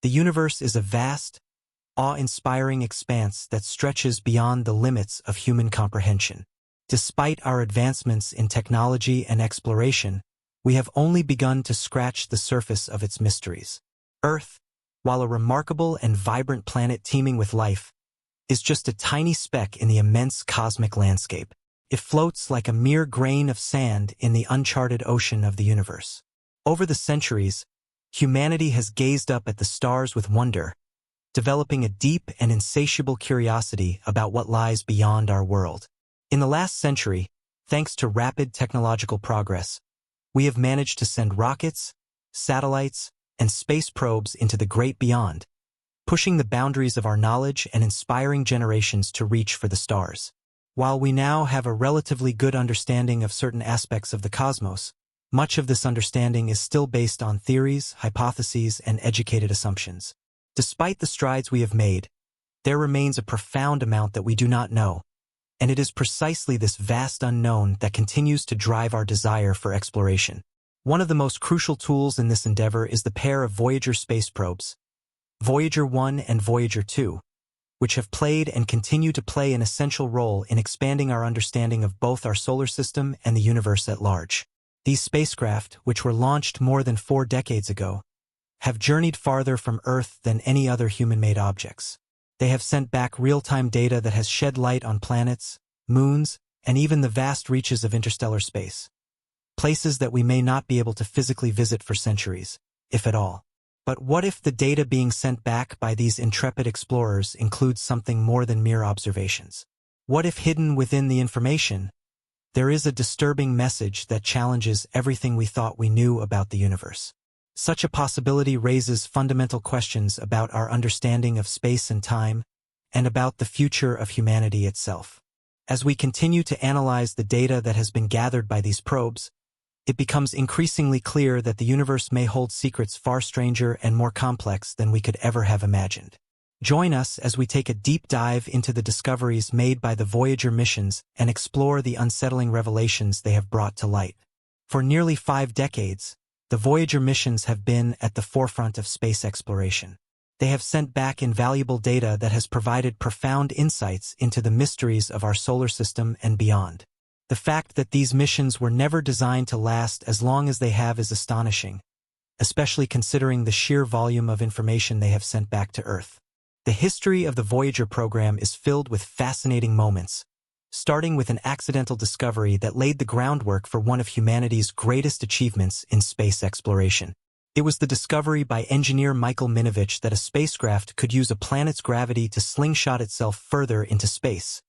The universe is a vast, awe-inspiring expanse that stretches beyond the limits of human comprehension. Despite our advancements in technology and exploration, we have only begun to scratch the surface of its mysteries. Earth, while a remarkable and vibrant planet teeming with life, is just a tiny speck in the immense cosmic landscape. It floats like a mere grain of sand in the uncharted ocean of the universe. Over the centuries, humanity has gazed up at the stars with wonder, developing a deep and insatiable curiosity about what lies beyond our world. In the last century, thanks to rapid technological progress, we have managed to send rockets, satellites, and space probes into the great beyond, pushing the boundaries of our knowledge and inspiring generations to reach for the stars. While we now have a relatively good understanding of certain aspects of the cosmos, much of this understanding is still based on theories, hypotheses, and educated assumptions. Despite the strides we have made, there remains a profound amount that we do not know, and it is precisely this vast unknown that continues to drive our desire for exploration. One of the most crucial tools in this endeavor is the pair of Voyager space probes, Voyager 1 and Voyager 2, which have played and continue to play an essential role in expanding our understanding of both our solar system and the universe at large. These spacecraft, which were launched more than 4 decades ago, have journeyed farther from Earth than any other human-made objects. They have sent back real-time data that has shed light on planets, moons, and even the vast reaches of interstellar space, places that we may not be able to physically visit for centuries, if at all. But what if the data being sent back by these intrepid explorers includes something more than mere observations? What if hidden within the information, there is a disturbing message that challenges everything we thought we knew about the universe? Such a possibility raises fundamental questions about our understanding of space and time, and about the future of humanity itself. As we continue to analyze the data that has been gathered by these probes, it becomes increasingly clear that the universe may hold secrets far stranger and more complex than we could ever have imagined. Join us as we take a deep dive into the discoveries made by the Voyager missions and explore the unsettling revelations they have brought to light. For nearly 5 decades, the Voyager missions have been at the forefront of space exploration. They have sent back invaluable data that has provided profound insights into the mysteries of our solar system and beyond. The fact that these missions were never designed to last as long as they have is astonishing, especially considering the sheer volume of information they have sent back to Earth. The history of the Voyager program is filled with fascinating moments, starting with an accidental discovery that laid the groundwork for one of humanity's greatest achievements in space exploration. It was the discovery by engineer Michael Minovich that a spacecraft could use a planet's gravity to slingshot itself further into space,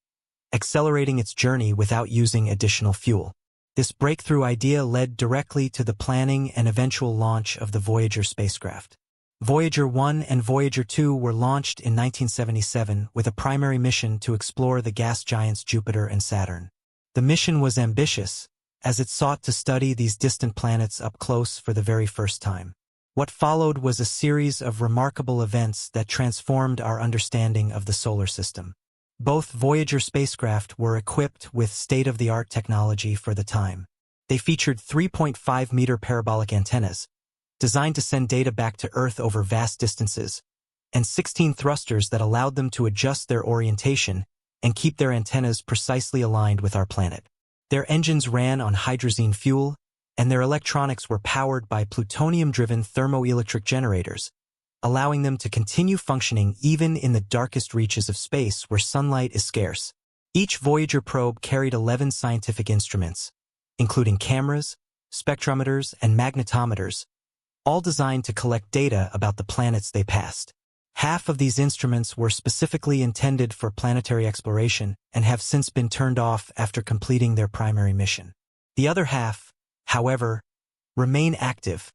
accelerating its journey without using additional fuel. This breakthrough idea led directly to the planning and eventual launch of the Voyager spacecraft. Voyager 1 and Voyager 2 were launched in 1977 with a primary mission to explore the gas giants Jupiter and Saturn. The mission was ambitious, as it sought to study these distant planets up close for the very first time. What followed was a series of remarkable events that transformed our understanding of the solar system. Both Voyager spacecraft were equipped with state-of-the-art technology for the time. They featured 3.5-meter parabolic antennas, designed to send data back to Earth over vast distances, and 16 thrusters that allowed them to adjust their orientation and keep their antennas precisely aligned with our planet. Their engines ran on hydrazine fuel, and their electronics were powered by plutonium-driven thermoelectric generators, allowing them to continue functioning even in the darkest reaches of space where sunlight is scarce. Each Voyager probe carried 11 scientific instruments, including cameras, spectrometers, and magnetometers, all designed to collect data about the planets they passed. Half of these instruments were specifically intended for planetary exploration and have since been turned off after completing their primary mission. The other half, however, remain active,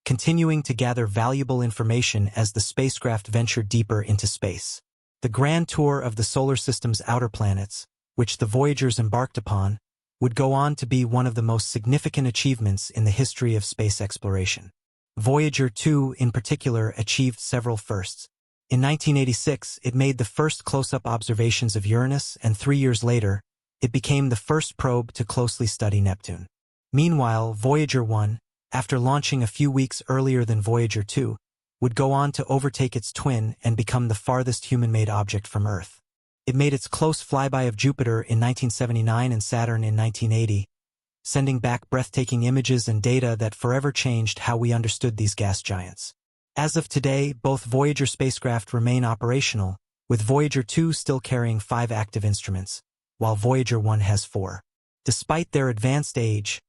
continuing to gather valuable information as the spacecraft ventured deeper into space. The grand tour of the solar system's outer planets, which the Voyagers embarked upon, would go on to be one of the most significant achievements in the history of space exploration. Voyager 2, in particular, achieved several firsts. In 1986, it made the first close-up observations of Uranus, and 3 years later, it became the first probe to closely study Neptune. Meanwhile, Voyager 1, after launching a few weeks earlier than Voyager 2, would go on to overtake its twin and become the farthest human-made object from Earth. It made its close flyby of Jupiter in 1979 and Saturn in 1980, sending back breathtaking images and data that forever changed how we understood these gas giants. As of today, both Voyager spacecraft remain operational, with Voyager 2 still carrying 5 active instruments, while Voyager 1 has 4. Despite their advanced age,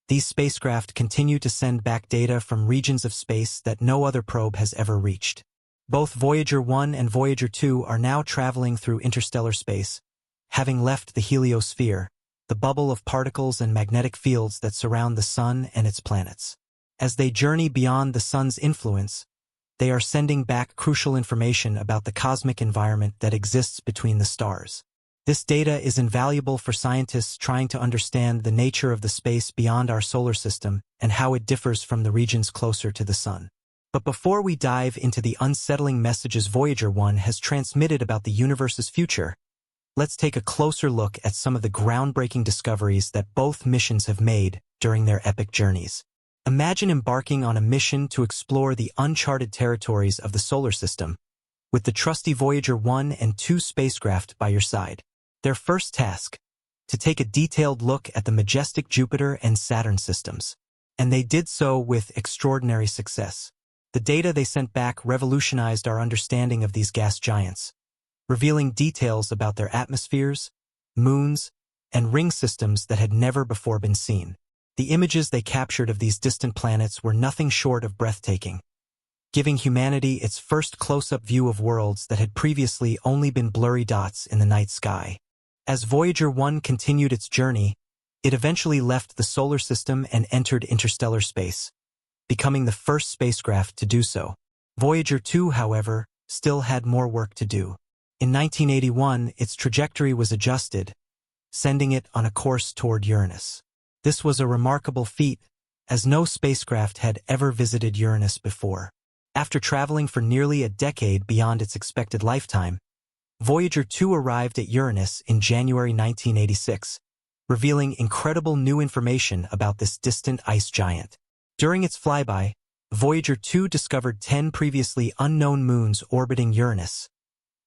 these spacecraft continue to send back data from regions of space that no other probe has ever reached. Both Voyager 1 and Voyager 2 are now traveling through interstellar space, having left the heliosphere, the bubble of particles and magnetic fields that surround the Sun and its planets. As they journey beyond the Sun's influence, they are sending back crucial information about the cosmic environment that exists between the stars. This data is invaluable for scientists trying to understand the nature of the space beyond our solar system and how it differs from the regions closer to the Sun. But before we dive into the unsettling messages Voyager 1 has transmitted about the universe's future, let's take a closer look at some of the groundbreaking discoveries that both missions have made during their epic journeys. Imagine embarking on a mission to explore the uncharted territories of the solar system, with the trusty Voyager 1 and 2 spacecraft by your side. Their first task, to take a detailed look at the majestic Jupiter and Saturn systems. And they did so with extraordinary success. The data they sent back revolutionized our understanding of these gas giants, revealing details about their atmospheres, moons, and ring systems that had never before been seen. The images they captured of these distant planets were nothing short of breathtaking, giving humanity its first close-up view of worlds that had previously only been blurry dots in the night sky. As Voyager 1 continued its journey, it eventually left the solar system and entered interstellar space, becoming the first spacecraft to do so. Voyager 2, however, still had more work to do. In 1981, its trajectory was adjusted, sending it on a course toward Uranus. This was a remarkable feat, as no spacecraft had ever visited Uranus before. After traveling for nearly a decade beyond its expected lifetime, Voyager 2 arrived at Uranus in January 1986, revealing incredible new information about this distant ice giant. During its flyby, Voyager 2 discovered 10 previously unknown moons orbiting Uranus,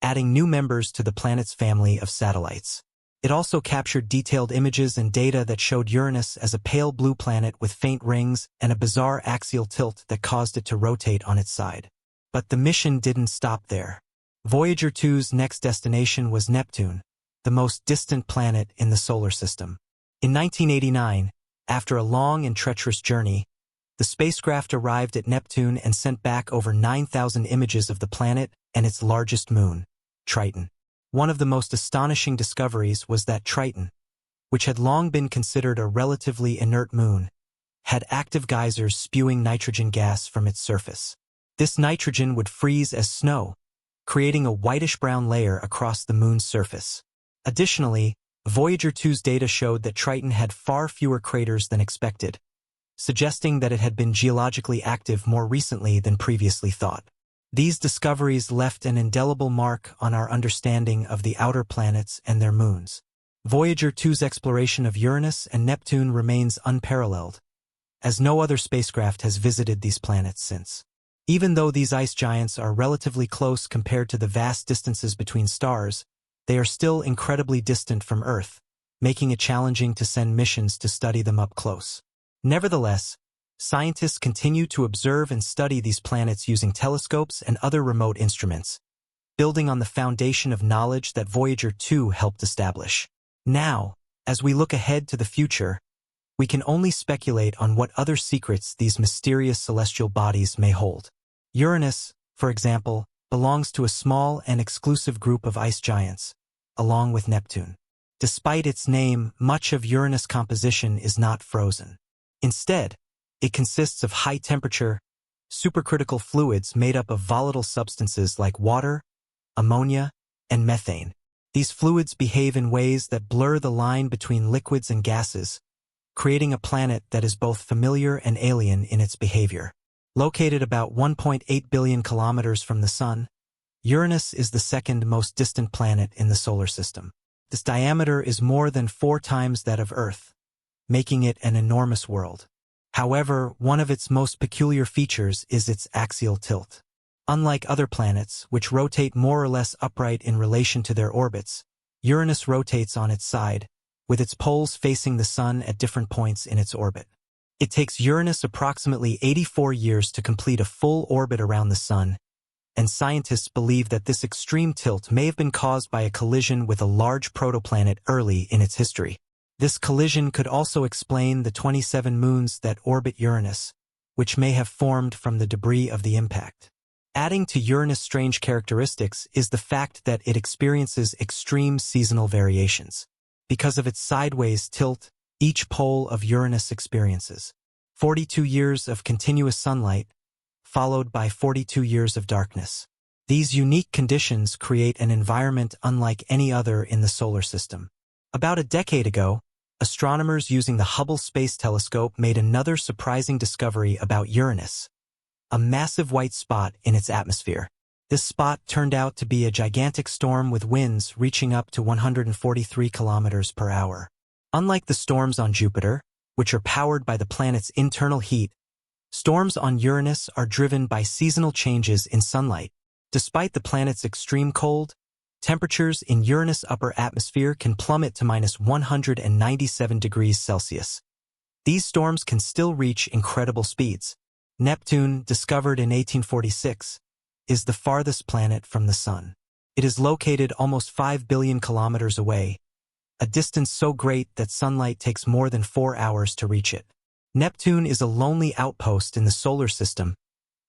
adding new members to the planet's family of satellites. It also captured detailed images and data that showed Uranus as a pale blue planet with faint rings and a bizarre axial tilt that caused it to rotate on its side. But the mission didn't stop there. Voyager 2's next destination was Neptune, the most distant planet in the solar system. In 1989, after a long and treacherous journey, the spacecraft arrived at Neptune and sent back over 9,000 images of the planet and its largest moon, Triton. One of the most astonishing discoveries was that Triton, which had long been considered a relatively inert moon, had active geysers spewing nitrogen gas from its surface. This nitrogen would freeze as snow, creating a whitish-brown layer across the moon's surface. Additionally, Voyager 2's data showed that Triton had far fewer craters than expected, suggesting that it had been geologically active more recently than previously thought. These discoveries left an indelible mark on our understanding of the outer planets and their moons. Voyager 2's exploration of Uranus and Neptune remains unparalleled, as no other spacecraft has visited these planets since. Even though these ice giants are relatively close compared to the vast distances between stars, they are still incredibly distant from Earth, making it challenging to send missions to study them up close. Nevertheless, scientists continue to observe and study these planets using telescopes and other remote instruments, building on the foundation of knowledge that Voyager 2 helped establish. Now, as we look ahead to the future, we can only speculate on what other secrets these mysterious celestial bodies may hold. Uranus, for example, belongs to a small and exclusive group of ice giants, along with Neptune. Despite its name, much of Uranus' composition is not frozen. Instead, it consists of high-temperature, supercritical fluids made up of volatile substances like water, ammonia, and methane. These fluids behave in ways that blur the line between liquids and gases, creating a planet that is both familiar and alien in its behavior. Located about 1.8 billion kilometers from the Sun, Uranus is the second most distant planet in the solar system. Its diameter is more than 4 times that of Earth, making it an enormous world. However, one of its most peculiar features is its axial tilt. Unlike other planets, which rotate more or less upright in relation to their orbits, Uranus rotates on its side, with its poles facing the Sun at different points in its orbit. It takes Uranus approximately 84 years to complete a full orbit around the Sun, and scientists believe that this extreme tilt may have been caused by a collision with a large protoplanet early in its history. This collision could also explain the 27 moons that orbit Uranus, which may have formed from the debris of the impact. Adding to Uranus' strange characteristics is the fact that it experiences extreme seasonal variations. Because of its sideways tilt, each pole of Uranus experiences 42 years of continuous sunlight, followed by 42 years of darkness. These unique conditions create an environment unlike any other in the solar system. About a decade ago, astronomers using the Hubble Space Telescope made another surprising discovery about Uranus, a massive white spot in its atmosphere. This spot turned out to be a gigantic storm with winds reaching up to 143 kilometers per hour. Unlike the storms on Jupiter, which are powered by the planet's internal heat, storms on Uranus are driven by seasonal changes in sunlight. Despite the planet's extreme cold, temperatures in Uranus' upper atmosphere can plummet to -197 degrees Celsius. These storms can still reach incredible speeds. Neptune, discovered in 1846, is the farthest planet from the Sun. It is located almost 5 billion kilometers away, a distance so great that sunlight takes more than 4 hours to reach it. Neptune is a lonely outpost in the solar system,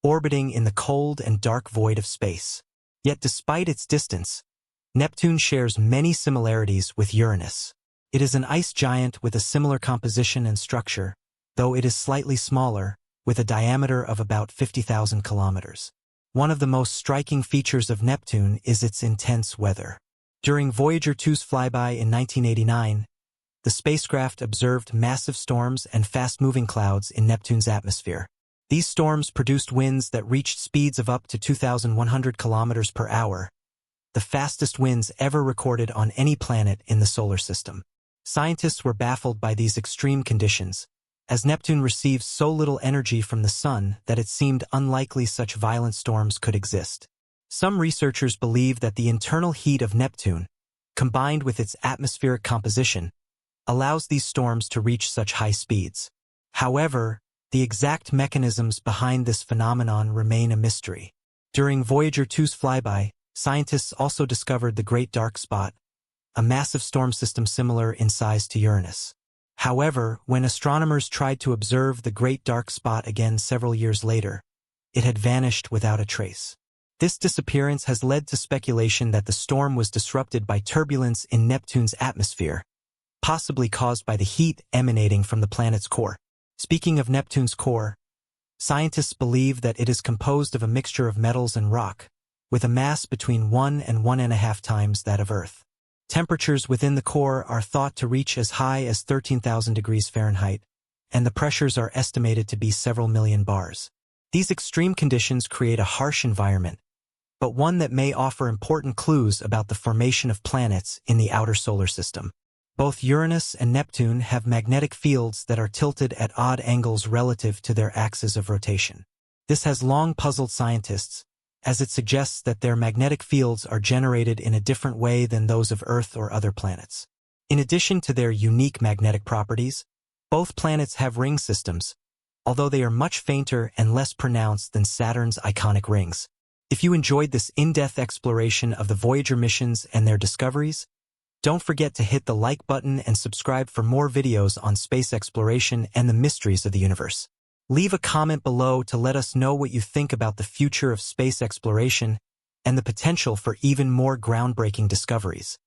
orbiting in the cold and dark void of space. Yet despite its distance, Neptune shares many similarities with Uranus. It is an ice giant with a similar composition and structure, though it is slightly smaller, with a diameter of about 50,000 kilometers. One of the most striking features of Neptune is its intense weather. During Voyager 2's flyby in 1989, the spacecraft observed massive storms and fast-moving clouds in Neptune's atmosphere. These storms produced winds that reached speeds of up to 2,100 kilometers per hour, the fastest winds ever recorded on any planet in the solar system. Scientists were baffled by these extreme conditions, as Neptune receives so little energy from the Sun that it seemed unlikely such violent storms could exist. Some researchers believe that the internal heat of Neptune, combined with its atmospheric composition, allows these storms to reach such high speeds. However, the exact mechanisms behind this phenomenon remain a mystery. During Voyager 2's flyby, scientists also discovered the Great Dark Spot, a massive storm system similar in size to Uranus. However, when astronomers tried to observe the Great Dark Spot again several years later, it had vanished without a trace. This disappearance has led to speculation that the storm was disrupted by turbulence in Neptune's atmosphere, possibly caused by the heat emanating from the planet's core. Speaking of Neptune's core, scientists believe that it is composed of a mixture of metals and rock, with a mass between 1 and 1.5 times that of Earth. Temperatures within the core are thought to reach as high as 13,000 degrees Fahrenheit, and the pressures are estimated to be several million bars. These extreme conditions create a harsh environment, but one that may offer important clues about the formation of planets in the outer solar system. Both Uranus and Neptune have magnetic fields that are tilted at odd angles relative to their axes of rotation. This has long puzzled scientists, as it suggests that their magnetic fields are generated in a different way than those of Earth or other planets. In addition to their unique magnetic properties, both planets have ring systems, although they are much fainter and less pronounced than Saturn's iconic rings. If you enjoyed this in-depth exploration of the Voyager missions and their discoveries, don't forget to hit the like button and subscribe for more videos on space exploration and the mysteries of the universe. Leave a comment below to let us know what you think about the future of space exploration and the potential for even more groundbreaking discoveries.